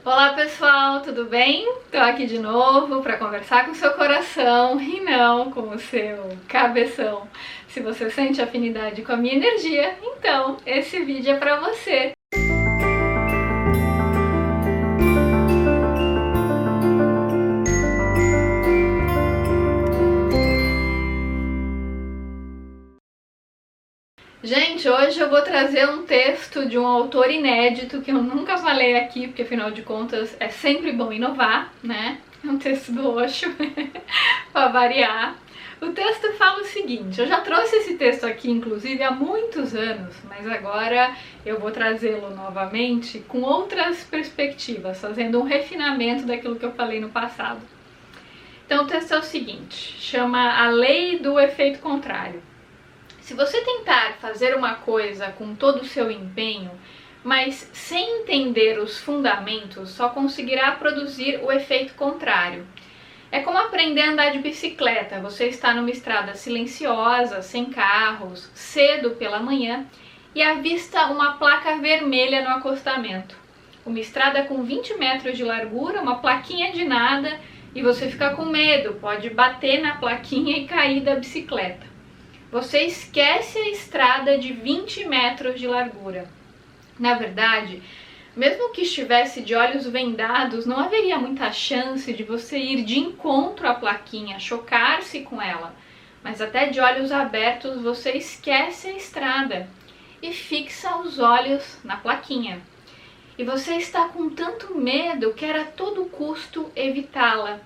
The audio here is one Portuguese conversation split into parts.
Olá pessoal, tudo bem? Tô aqui de novo para conversar com o seu coração e não com o seu cabeção. Se você sente afinidade com a minha energia, então esse vídeo é para você. Gente, hoje eu vou trazer um texto de um autor inédito que eu nunca falei aqui, porque afinal de contas é sempre bom inovar, né? É um texto do Osho, para variar. O texto fala o seguinte, eu já trouxe esse texto aqui inclusive há muitos anos, mas agora eu vou trazê-lo novamente com outras perspectivas, fazendo um refinamento daquilo que eu falei no passado. Então o texto é o seguinte, chama A Lei do Efeito Contrário. Se você tentar fazer uma coisa com todo o seu empenho, mas sem entender os fundamentos, só conseguirá produzir o efeito contrário. É como aprender a andar de bicicleta. Você está numa estrada silenciosa, sem carros, cedo pela manhã, e avista uma placa vermelha no acostamento. Uma estrada com 20 metros de largura, uma plaquinha de nada, e você fica com medo, pode bater na plaquinha e cair da bicicleta. Você esquece a estrada de 20 metros de largura. Na verdade, mesmo que estivesse de olhos vendados, não haveria muita chance de você ir de encontro à plaquinha, chocar-se com ela. Mas até de olhos abertos você esquece a estrada e fixa os olhos na plaquinha. E você está com tanto medo que era a todo custo evitá-la.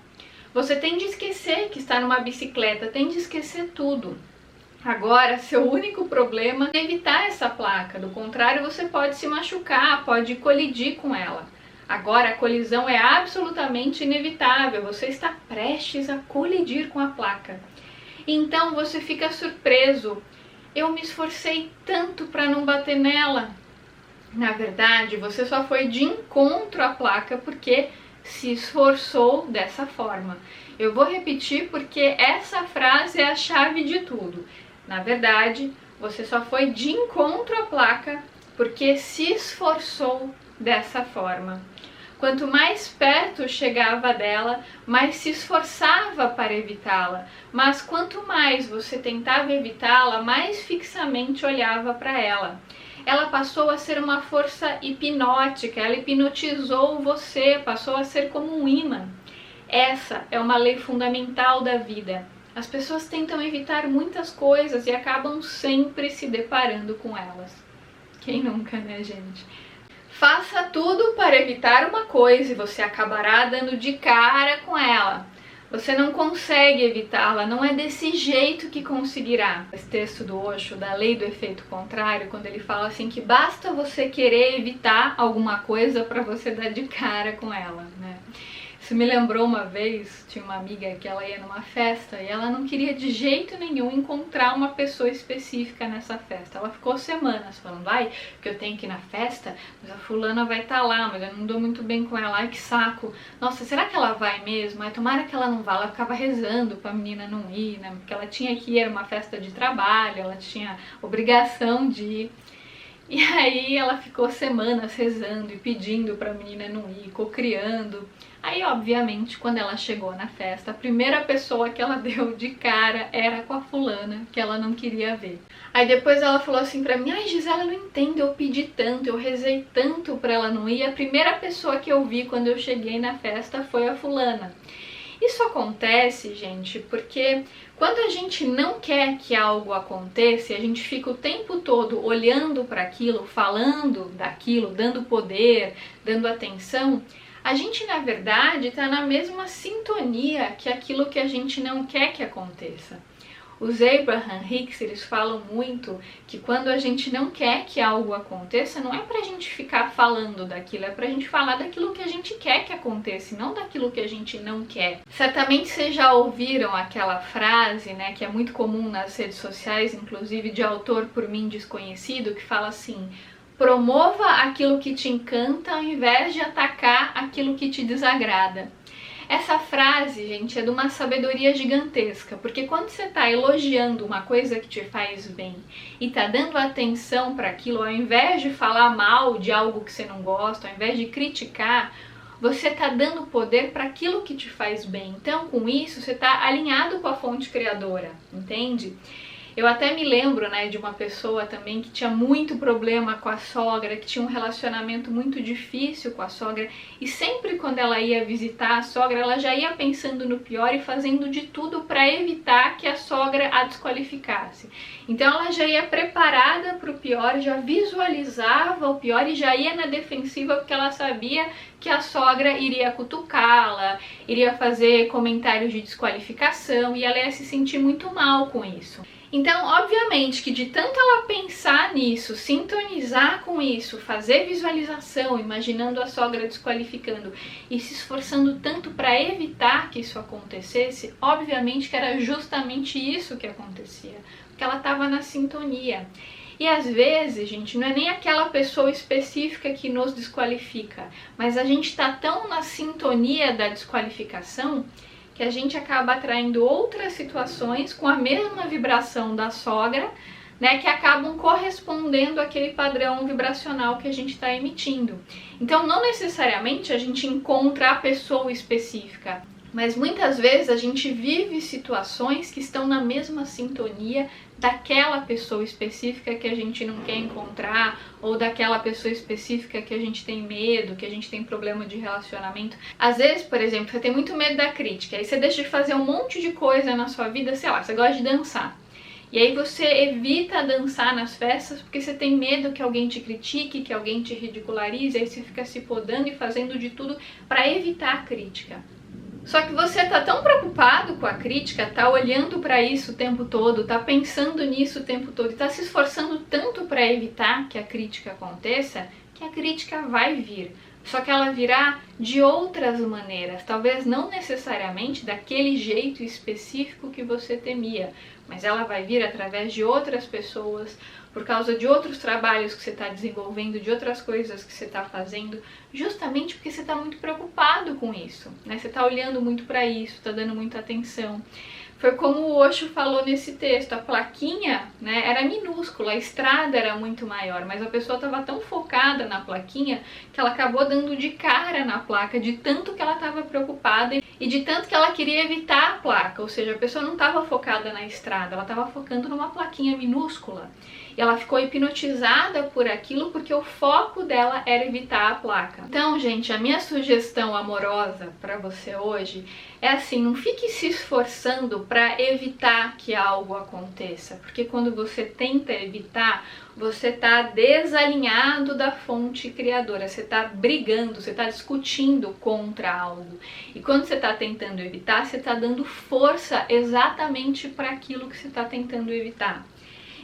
Você tem de esquecer que está numa bicicleta, tem de esquecer tudo. Agora, seu único problema é evitar essa placa, do contrário você pode se machucar, pode colidir com ela. Agora a colisão é absolutamente inevitável, você está prestes a colidir com a placa. Então você fica surpreso, eu me esforcei tanto para não bater nela. Na verdade, você só foi de encontro à placa porque se esforçou dessa forma. Eu vou repetir porque essa frase é a chave de tudo. Na verdade, você só foi de encontro à placa porque se esforçou dessa forma. Quanto mais perto chegava dela, mais se esforçava para evitá-la. Mas quanto mais você tentava evitá-la, mais fixamente olhava para ela. Ela passou a ser uma força hipnótica, ela hipnotizou você, passou a ser como um imã. Essa é uma lei fundamental da vida. As pessoas tentam evitar muitas coisas e acabam sempre se deparando com elas. Quem nunca, né, gente? Faça tudo para evitar uma coisa e você acabará dando de cara com ela. Você não consegue evitá-la, não é desse jeito que conseguirá. Esse texto do Osho, da lei do efeito contrário, quando ele fala assim que basta você querer evitar alguma coisa para você dar de cara com ela, né? Isso me lembrou uma vez, tinha uma amiga que ela ia numa festa e ela não queria de jeito nenhum encontrar uma pessoa específica nessa festa. Ela ficou semanas falando, vai, porque eu tenho que ir na festa, mas a fulana vai estar lá, mas eu não dou muito bem com ela, ai que saco. Nossa, será que ela vai mesmo? Ai, tomara que ela não vá. Ela ficava rezando pra menina não ir, né? Porque ela tinha que ir, era uma festa de trabalho, ela tinha obrigação de ir. E aí ela ficou semanas rezando e pedindo pra menina não ir, cocriando. Aí, obviamente, quando ela chegou na festa, a primeira pessoa que ela deu de cara era com a fulana, que ela não queria ver. Aí depois ela falou assim pra mim, ai Gisela, não entendo, eu pedi tanto, eu rezei tanto pra ela não ir, a primeira pessoa que eu vi quando eu cheguei na festa foi a fulana. Isso acontece, gente, porque quando a gente não quer que algo aconteça, a gente fica o tempo todo olhando para aquilo, falando daquilo, dando poder, dando atenção, a gente na verdade está na mesma sintonia que aquilo que a gente não quer que aconteça. Os Abraham Hicks, eles falam muito que quando a gente não quer que algo aconteça, não é pra gente ficar falando daquilo, é pra gente falar daquilo que a gente quer que aconteça, não daquilo que a gente não quer. Certamente vocês já ouviram aquela frase, né, que é muito comum nas redes sociais, inclusive de autor por mim desconhecido, que fala assim, promova aquilo que te encanta ao invés de atacar aquilo que te desagrada. Essa frase, gente, é de uma sabedoria gigantesca, porque quando você está elogiando uma coisa que te faz bem e está dando atenção para aquilo, ao invés de falar mal de algo que você não gosta, ao invés de criticar, você está dando poder para aquilo que te faz bem. Então, com isso, você está alinhado com a fonte criadora, entende? Eu até me lembro, né, de uma pessoa também que tinha muito problema com a sogra, que tinha um relacionamento muito difícil com a sogra, e sempre quando ela ia visitar a sogra, ela já ia pensando no pior e fazendo de tudo para evitar que a sogra a desqualificasse. Então ela já ia preparada para o pior, já visualizava o pior e já ia na defensiva porque ela sabia que a sogra iria cutucá-la, iria fazer comentários de desqualificação e ela ia se sentir muito mal com isso. Então, obviamente que de tanto ela pensar nisso, sintonizar com isso, fazer visualização, imaginando a sogra desqualificando e se esforçando tanto para evitar que isso acontecesse, obviamente que era justamente isso que acontecia, porque ela estava na sintonia. E às vezes, gente, não é nem aquela pessoa específica que nos desqualifica, mas a gente está tão na sintonia da desqualificação que a gente acaba atraindo outras situações com a mesma vibração da sogra, né, que acabam correspondendo àquele padrão vibracional que a gente está emitindo. Então, não necessariamente a gente encontra a pessoa específica, mas muitas vezes a gente vive situações que estão na mesma sintonia daquela pessoa específica que a gente não quer encontrar, ou daquela pessoa específica que a gente tem medo, que a gente tem problema de relacionamento. Às vezes, por exemplo, você tem muito medo da crítica, aí você deixa de fazer um monte de coisa na sua vida, sei lá, você gosta de dançar. E aí você evita dançar nas festas porque você tem medo que alguém te critique, que alguém te ridicularize, aí você fica se podando e fazendo de tudo para evitar a crítica. Só que você tá tão preocupado com a crítica, tá olhando para isso o tempo todo, tá pensando nisso o tempo todo e tá se esforçando tanto para evitar que a crítica aconteça, que a crítica vai vir. Só que ela virá de outras maneiras, talvez não necessariamente daquele jeito específico que você temia, mas ela vai vir através de outras pessoas, por causa de outros trabalhos que você está desenvolvendo, de outras coisas que você está fazendo, justamente porque você está muito preocupado com isso, né? Você está olhando muito para isso, está dando muita atenção. Foi como o Osho falou nesse texto, a plaquinha, né, era minúscula, a estrada era muito maior, mas a pessoa estava tão focada na plaquinha que ela acabou dando de cara na placa, de tanto que ela estava preocupada e de tanto que ela queria evitar a placa, ou seja, a pessoa não estava focada na estrada, ela estava focando numa plaquinha minúscula. E ela ficou hipnotizada por aquilo porque o foco dela era evitar a placa. Então, gente, a minha sugestão amorosa para você hoje é assim, não fique se esforçando para evitar que algo aconteça, porque quando você tenta evitar, você está desalinhado da fonte criadora, você está brigando, você está discutindo contra algo. E quando você está tentando evitar, você está dando força exatamente para aquilo que você está tentando evitar.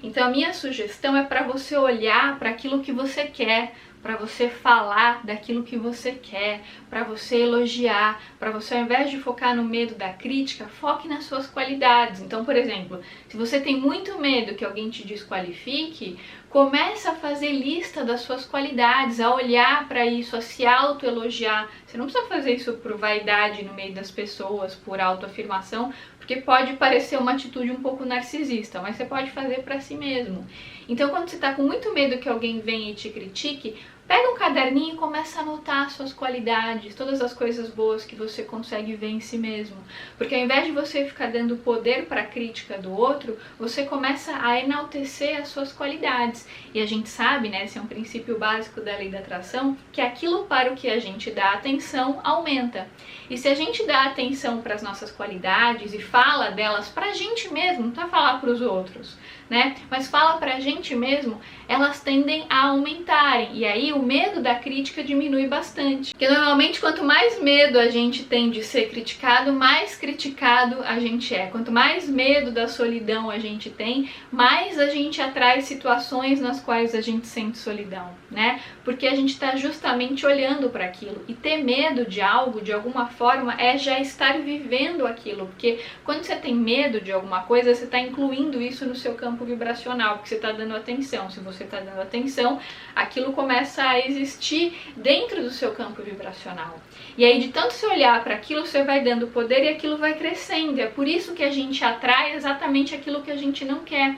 Então a minha sugestão é para você olhar para aquilo que você quer, para você falar daquilo que você quer, para você elogiar, para você, ao invés de focar no medo da crítica, foque nas suas qualidades. Então, por exemplo, se você tem muito medo que alguém te desqualifique, começa a fazer lista das suas qualidades, a olhar para isso, a se autoelogiar. Você não precisa fazer isso por vaidade no meio das pessoas, por autoafirmação, porque pode parecer uma atitude um pouco narcisista, mas você pode fazer para si mesmo. Então, quando você está com muito medo que alguém venha e te critique, pega um caderninho e começa a anotar as suas qualidades, todas as coisas boas que você consegue ver em si mesmo. Porque ao invés de você ficar dando poder para a crítica do outro, você começa a enaltecer as suas qualidades. E a gente sabe, né, esse é um princípio básico da lei da atração, que aquilo para o que a gente dá atenção aumenta. E se a gente dá atenção para as nossas qualidades e fala delas para a gente mesmo, não precisa falar para os outros, né? Mas fala pra gente mesmo, elas tendem a aumentarem. E aí o medo da crítica diminui bastante. Porque normalmente quanto mais medo a gente tem de ser criticado, mais criticado a gente é. Quanto mais medo da solidão a gente tem, mais a gente atrai situações nas quais a gente sente solidão, né? Porque a gente está justamente olhando para aquilo. E ter medo de algo, de alguma forma, é já estar vivendo aquilo. Porque quando você tem medo de alguma coisa, você está incluindo isso no seu campo vibracional, porque você está dando atenção. Se você está dando atenção, aquilo começa a existir dentro do seu campo vibracional. E aí, de tanto você olhar para aquilo, você vai dando poder e aquilo vai crescendo. É por isso que a gente atrai exatamente aquilo que a gente não quer.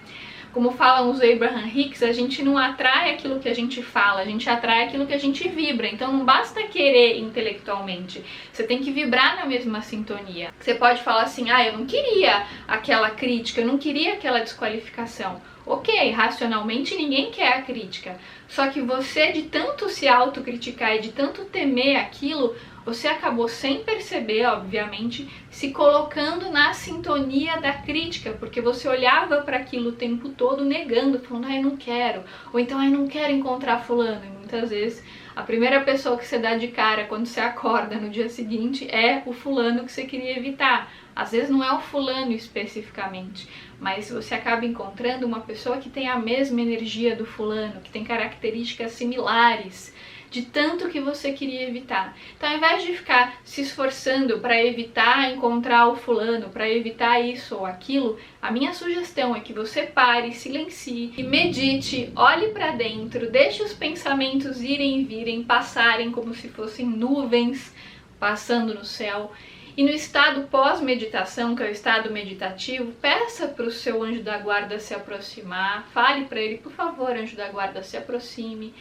Como falam os Abraham Hicks, a gente não atrai aquilo que a gente fala, a gente atrai aquilo que a gente vibra. Então não basta querer intelectualmente, você tem que vibrar na mesma sintonia. Você pode falar assim, eu não queria aquela crítica, eu não queria aquela desqualificação. Ok, racionalmente ninguém quer a crítica, só que você, de tanto se autocriticar e de tanto temer aquilo, você acabou, sem perceber, obviamente, se colocando na sintonia da crítica, porque você olhava para aquilo o tempo todo negando, falando, eu não quero, ou então, eu não quero encontrar fulano, e muitas vezes a primeira pessoa que você dá de cara quando você acorda no dia seguinte é o fulano que você queria evitar. Às vezes não é o fulano especificamente, mas você acaba encontrando uma pessoa que tem a mesma energia do fulano, que tem características similares, de tanto que você queria evitar. Então, ao invés de ficar se esforçando para evitar encontrar o fulano, para evitar isso ou aquilo, a minha sugestão é que você pare, silencie e medite, olhe para dentro, deixe os pensamentos irem e virem, passarem como se fossem nuvens passando no céu. E no estado pós-meditação, que é o estado meditativo, peça para o seu anjo da guarda se aproximar, fale para ele, por favor, anjo da guarda, se aproxime.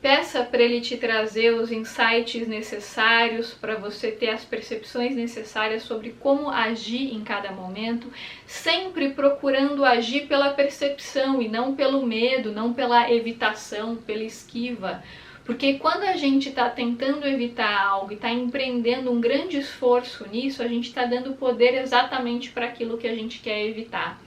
Peça para ele te trazer os insights necessários para você ter as percepções necessárias sobre como agir em cada momento, sempre procurando agir pela percepção e não pelo medo, não pela evitação, pela esquiva. Porque quando a gente está tentando evitar algo e está empreendendo um grande esforço nisso, a gente está dando poder exatamente para aquilo que a gente quer evitar.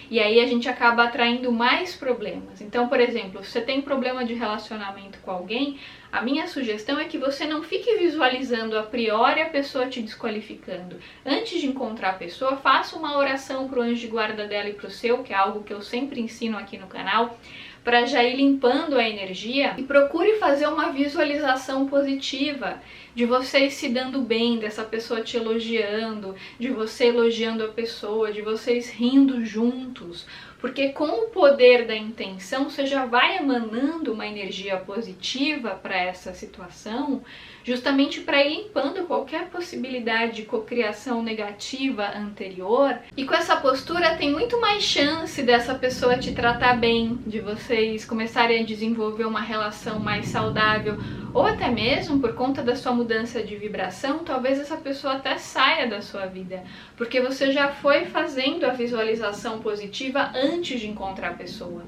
E aí a gente acaba atraindo mais problemas. Então, por exemplo, se você tem problema de relacionamento com alguém, a minha sugestão é que você não fique visualizando a priori a pessoa te desqualificando. Antes de encontrar a pessoa, faça uma oração para o anjo de guarda dela e para o seu, que é algo que eu sempre ensino aqui no canal, para já ir limpando a energia, e procure fazer uma visualização positiva de vocês se dando bem, dessa pessoa te elogiando, de você elogiando a pessoa, de vocês rindo juntos, porque com o poder da intenção você já vai emanando uma energia positiva para essa situação, justamente para ir limpando qualquer possibilidade de cocriação negativa anterior. E com essa postura tem muito mais chance dessa pessoa te tratar bem, de vocês começarem a desenvolver uma relação mais saudável, ou até mesmo por conta da sua mudança de vibração, talvez essa pessoa até saia da sua vida, porque você já foi fazendo a visualização positiva antes de encontrar a pessoa.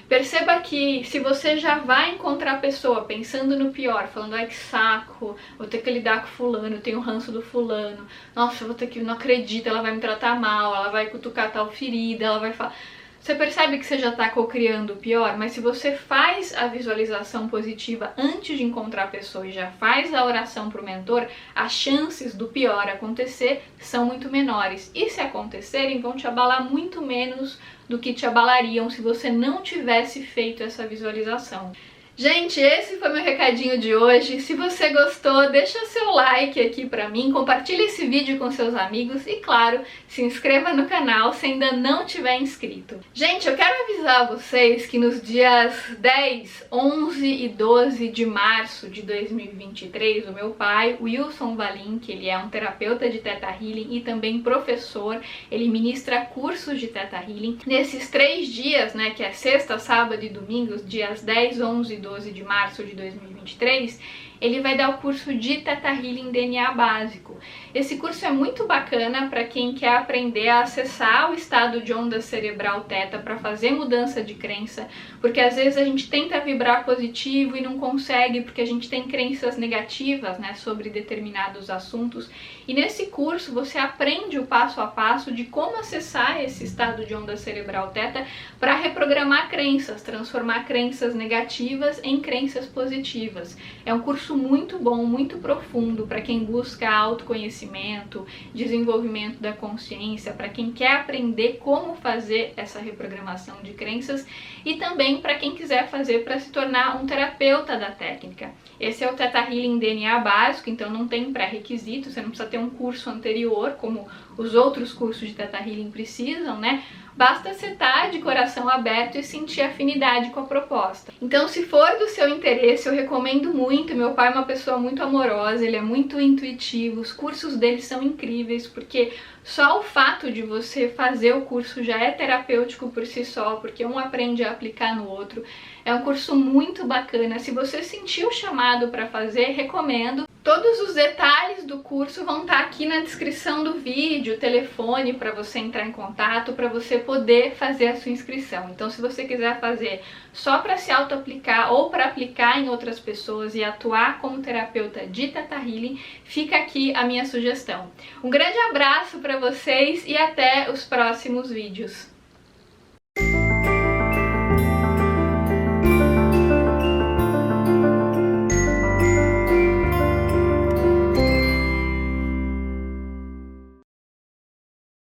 Perceba que se você já vai encontrar a pessoa pensando no pior, falando, ai que saco, vou ter que lidar com fulano, eu tenho o ranço do fulano, nossa, eu vou ter que, não acredito, ela vai me tratar mal, ela vai cutucar tal ferida, ela vai falar... Você percebe que você já está cocriando o pior, mas se você faz a visualização positiva antes de encontrar a pessoa e já faz a oração para o mentor, as chances do pior acontecer são muito menores. E se acontecerem, vão te abalar muito menos do que te abalariam se você não tivesse feito essa visualização. Gente, esse foi meu recadinho de hoje. Se você gostou, deixa seu like aqui pra mim, compartilhe esse vídeo com seus amigos e, claro, se inscreva no canal se ainda não tiver inscrito. Gente, eu quero avisar vocês que nos dias 10, 11 e 12 de março de 2023, o meu pai, Wilson Valim, que ele é um terapeuta de Theta Healing e também professor, ele ministra cursos de Theta Healing. Nesses 3 dias, né, que é sexta, sábado e domingo, os dias 10, 11 e 12 de março de 2023, ele vai dar o curso de Theta Healing DNA básico. Esse curso é muito bacana para quem quer aprender a acessar o estado de onda cerebral Theta para fazer mudança de crença, porque às vezes a gente tenta vibrar positivo e não consegue porque a gente tem crenças negativas, né, sobre determinados assuntos. E nesse curso você aprende o passo a passo de como acessar esse estado de onda cerebral Theta para reprogramar crenças, transformar crenças negativas em crenças positivas. É um curso muito bom, muito profundo para quem busca autoconhecimento, desenvolvimento da consciência, para quem quer aprender como fazer essa reprogramação de crenças e também para quem quiser fazer para se tornar um terapeuta da técnica. Esse é o Theta Healing DNA básico, então não tem pré-requisito, você não precisa ter um curso anterior, como os outros cursos de Theta Healing precisam, né? basta você estar de coração aberto e sentir afinidade com a proposta. Então, se for do seu interesse, eu recomendo muito. Meu pai é uma pessoa muito amorosa, ele é muito intuitivo, os cursos dele são incríveis, porque só o fato de você fazer o curso já é terapêutico por si só, porque um aprende a aplicar no outro. É um curso muito bacana. Se você sentiu o chamado para fazer, recomendo. Todos os detalhes do curso vão estar aqui na descrição do vídeo, telefone para você entrar em contato, para você poder fazer a sua inscrição. Então, se você quiser fazer só para se auto-aplicar ou para aplicar em outras pessoas e atuar como terapeuta de Theta Healing, fica aqui a minha sugestão. Um grande abraço para vocês e até os próximos vídeos.